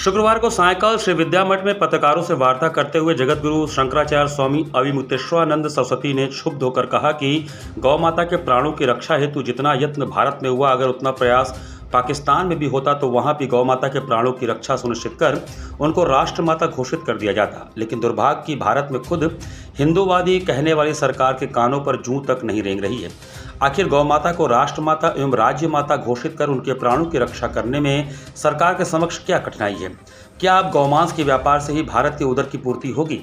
शुक्रवार को सायंकाल श्री विद्या मठ में पत्रकारों से वार्ता करते हुए जगतगुरु शंकराचार्य स्वामी अविमुक्तेश्वरानंद सरस्वती ने क्षुब्ध होकर कहा कि गौ माता के प्राणों की रक्षा हेतु जितना यत्न भारत में हुआ, अगर उतना प्रयास पाकिस्तान में भी होता तो वहां भी गौ माता के प्राणों की रक्षा सुनिश्चित कर उनको राष्ट्र माता घोषित कर दिया जाता। लेकिन दुर्भाग्य की भारत में खुद हिंदूवादी कहने वाली सरकार के कानों पर जूं तक नहीं रेंग रही है। आखिर गौ माता को राष्ट्र माता एवं राज्य माता घोषित कर उनके प्राणों की रक्षा करने में सरकार के समक्ष क्या कठिनाई है? क्या अब गौमांस के व्यापार से ही भारत की उदर की पूर्ति होगी?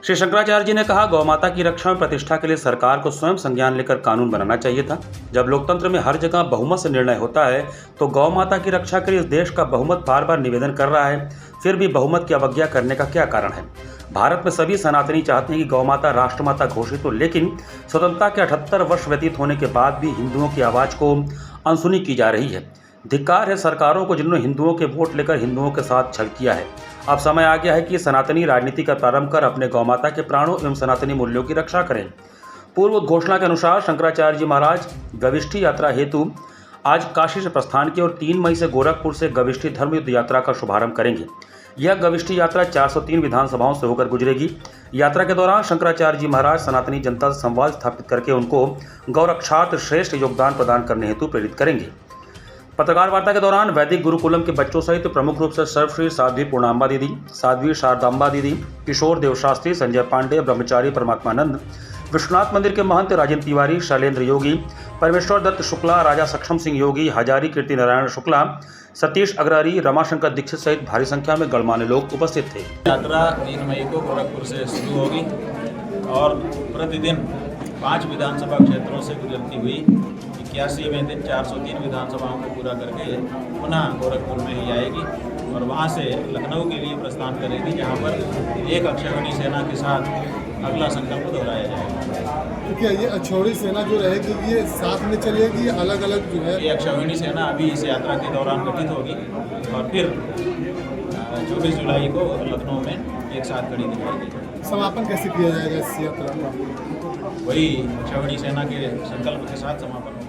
श्री शंकराचार्य जी ने कहा, गौ माता की रक्षा में प्रतिष्ठा के लिए सरकार को स्वयं संज्ञान लेकर कानून बनाना चाहिए था। जब लोकतंत्र में हर जगह बहुमत से निर्णय होता है तो गौ माता की रक्षा के लिए इस देश का बहुमत बार बार निवेदन कर रहा है, फिर भी बहुमत की अवज्ञा करने का क्या कारण है? भारत में सभी सनातनी चाहते हैं कि गौ माता राष्ट्रमाता घोषित हो, लेकिन स्वतंत्रता के 78 वर्ष व्यतीत होने के बाद भी हिंदुओं की आवाज़ को अनसुनी की जा रही है। धिक्कार है सरकारों को जिन्होंने हिंदुओं के वोट लेकर हिंदुओं के साथ छल किया है। अब समय आ गया है कि सनातनी राजनीति का प्रारंभ कर अपने गौ माता के प्राणों एवं सनातनी मूल्यों की रक्षा करें। पूर्व घोषणा के अनुसार शंकराचार्य जी महाराज गविष्ठी यात्रा हेतु आज काशी से प्रस्थान किए और 3 मई से गोरखपुर से गविष्ठी धर्म युद्ध यात्रा का शुभारंभ करेंगे। यह गविष्ठी यात्रा 403 विधानसभाओं से होकर गुजरेगी। यात्रा के दौरान शंकराचार्य जी महाराज सनातनी जनता से संवाद स्थापित करके उनको गौरक्षार्थ श्रेष्ठ योगदान प्रदान करने हेतु प्रेरित करेंगे। पत्रकार वार्ता के दौरान वैदिक गुरुकुलम के बच्चों सहित प्रमुख रूप से सर्वश्री साध्वी पूर्णांबा दीदी, साध्वी शारदांबा दीदी, किशोर देव शास्त्री, संजय पांडे, ब्रह्मचारी परमात्मानंद, विश्वनाथ मंदिर के महंत राजेंद्र तिवारी, शैलेंद्र योगी, परमेश्वर दत्त शुक्ला, राजा सक्षम सिंह योगी, हजारी कीर्ति नारायण शुक्ला, सतीश अग्रवारी, रमाशंकर दीक्षित सहित भारी संख्या में गणमान्य लोग उपस्थित थे। यात्रा 3 मई को गोरखपुर से शुरू होगी और प्रतिदिन 5 विधानसभा क्षेत्रों से गुजरती हुई 81वें दिन 403 विधानसभाओं को पूरा करके पुनः गोरखपुर में ही आएगी और वहां से लखनऊ के लिए प्रस्थान करेगी, जहां पर एक अक्षौहिणी सेना के साथ अगला संकल्प दोहराया जाएगा। तो क्या ये अक्षौहिणी सेना जो रहेगी ये साथ में चलेगी, अलग अलग जो है? ये अक्षौहिणी सेना अभी इस यात्रा के दौरान गठित होगी और फिर 24 जुलाई को लखनऊ में एक साथ खड़ी दिखाएगी। समापन कैसे किया जाएगा इस यात्रा का? वही अक्षौहिणी सेना के संकल्प के साथ समापन होगा।